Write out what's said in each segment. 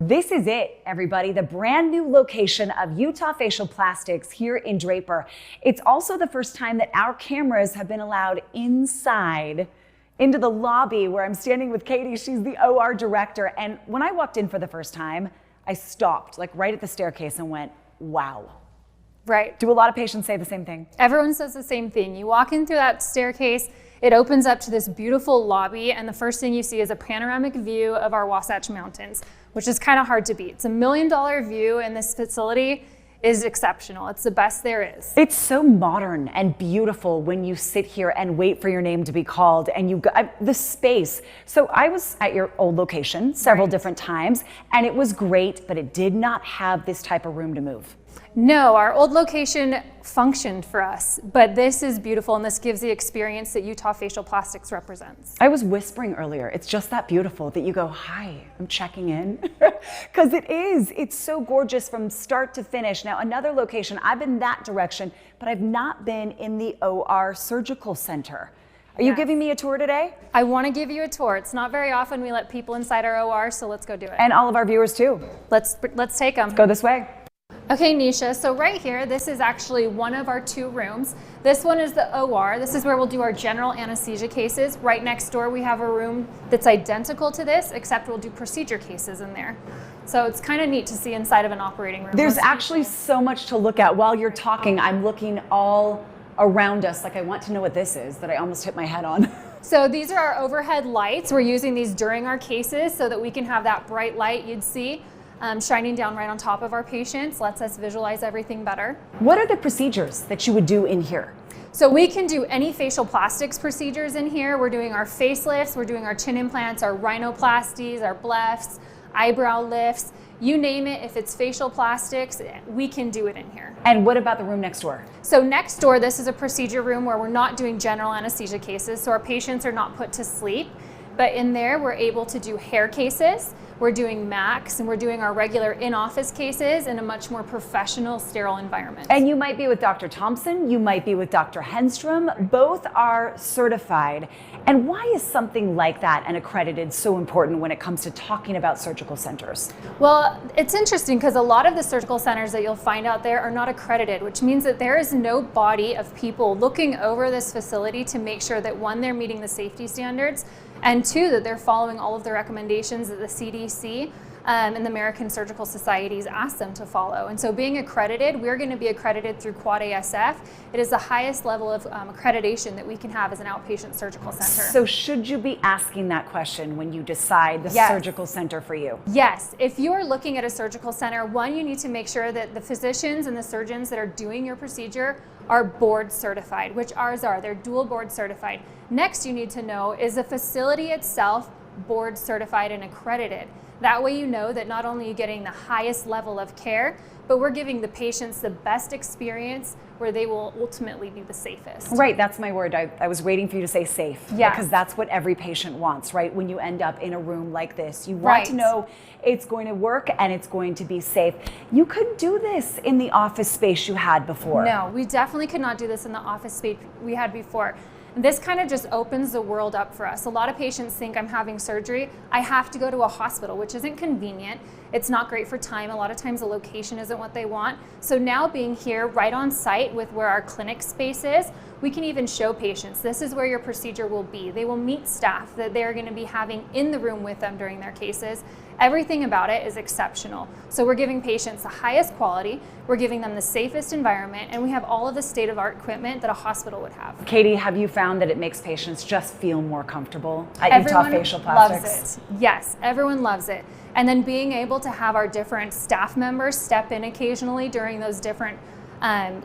This is it, everybody, the brand new location of Utah Facial Plastics here in Draper. It's also the first time that our cameras have been allowed inside into the lobby where I'm standing with Katie. She's the OR director. And when I walked in for the first time, I stopped like right at the staircase and went, wow. Right. Do a lot of patients say the same thing? Everyone says the same thing. You walk in through that staircase, it opens up to this beautiful lobby, and the first thing you see is a panoramic view of our Wasatch Mountains, which is kind of hard to beat. It's $1 million view, and this facility is exceptional. It's the best there is. It's so modern and beautiful when you sit here and wait for your name to be called, and you got the space. So I was at your old location several different times, and it was great, but it did not have this type of room to move. No, our old location functioned for us, but this is beautiful, and this gives the experience that Utah Facial Plastics represents. I was whispering earlier, it's just that beautiful that you go, hi, I'm checking in, because it is. It's so gorgeous from start to finish. Now, another location, I've been that direction, but I've not been in the OR Surgical Center. Are you giving me a tour today? I want to give you a tour. It's not very often we let people inside our OR, so let's go do it. And all of our viewers too. Let's take them. Let's go this way. Okay, Nisha, so right here, this is actually one of our 2 rooms. This one is the OR. This is where we'll do our general anesthesia cases. Right next door, we have a room that's identical to this, except we'll do procedure cases in there. So it's kind of neat to see inside of an operating room. There's actually so much to look at. While you're talking, I'm looking all around us. Like I want to know what this is that I almost hit my head on. So these are our overhead lights. We're using these during our cases so that we can have that bright light you'd see shining down right on top of our patients, lets us visualize everything better. What are the procedures that you would do in here? So we can do any facial plastics procedures in here. We're doing our facelifts, we're doing our chin implants, our rhinoplasties, our blefts, eyebrow lifts, you name it. If it's facial plastics, we can do it in here. And what about the room next door? So next door, this is a procedure room where we're not doing general anesthesia cases, so our patients are not put to sleep. But in there, we're able to do hair cases, we're doing MACs, and we're doing our regular in-office cases in a much more professional, sterile environment. And you might be with Dr. Thompson, you might be with Dr. Henstrom. Both are certified. And why is something like that and accredited so important when it comes to talking about surgical centers? Well, it's interesting because a lot of the surgical centers that you'll find out there are not accredited, which means that there is no body of people looking over this facility to make sure that 1, they're meeting the safety standards, and 2, that they're following all of the recommendations that the CDC and the American Surgical Societies ask them to follow. And so being accredited, we're going to be accredited through Quad ASF. It is the highest level of accreditation that we can have as an outpatient surgical center. So should you be asking that question when you decide the surgical center for you? Yes. If you are looking at a surgical center, 1, you need to make sure that the physicians and the surgeons that are doing your procedure are board certified, which ours are. They're dual board certified. Next, you need to know, is the facility itself board certified and accredited? That way you know that not only are you getting the highest level of care, but we're giving the patients the best experience where they will ultimately be the safest. Right, that's my word. I was waiting for you to say safe. Yes. Because that's what every patient wants, right? When you end up in a room like this, you want to know it's going to work and it's going to be safe. You couldn't do this in the office space you had before. No, we definitely could not do this in the office space we had before. This kind of just opens the world up for us. A lot of patients think I'm having surgery, I have to go to a hospital, which isn't convenient. It's not great for time. A lot of times the location isn't what they want. So now being here right on site with where our clinic space is, we can even show patients this is where your procedure will be. They will meet staff that they're going to be having in the room with them during their cases. Everything about it is exceptional. So we're giving patients the highest quality, we're giving them the safest environment, and we have all of the state-of-the-art equipment that a hospital would have. Katie, have you found that it makes patients just feel more comfortable at Utah Facial Plastics? Loves it. Yes, everyone loves it. And then being able to have our different staff members step in occasionally during those different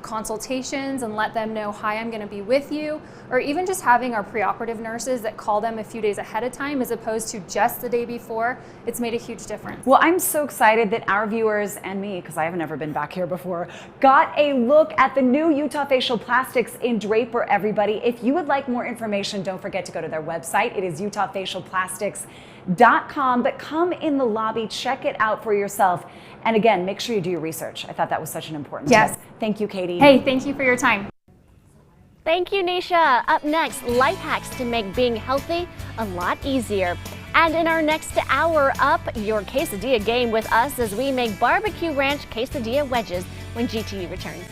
consultations and let them know, hi, I'm going to be with you, or even just having our preoperative nurses that call them a few days ahead of time as opposed to just the day before. It's made a huge difference. Well, I'm so excited that our viewers and me, because I have never been back here before, got a look at the new Utah Facial Plastics in Draper, everybody. If you would like more information, don't forget to go to their website. It is utahfacialplastics.com, but come in the lobby, check it out for yourself. And again, make sure you do your research. I thought that was such an important tip. Thank you, Katie. Hey, thank you for your time. Thank you, Nisha. Up next, life hacks to make being healthy a lot easier. And in our next hour, up your quesadilla game with us as we make barbecue ranch quesadilla wedges when GTV returns.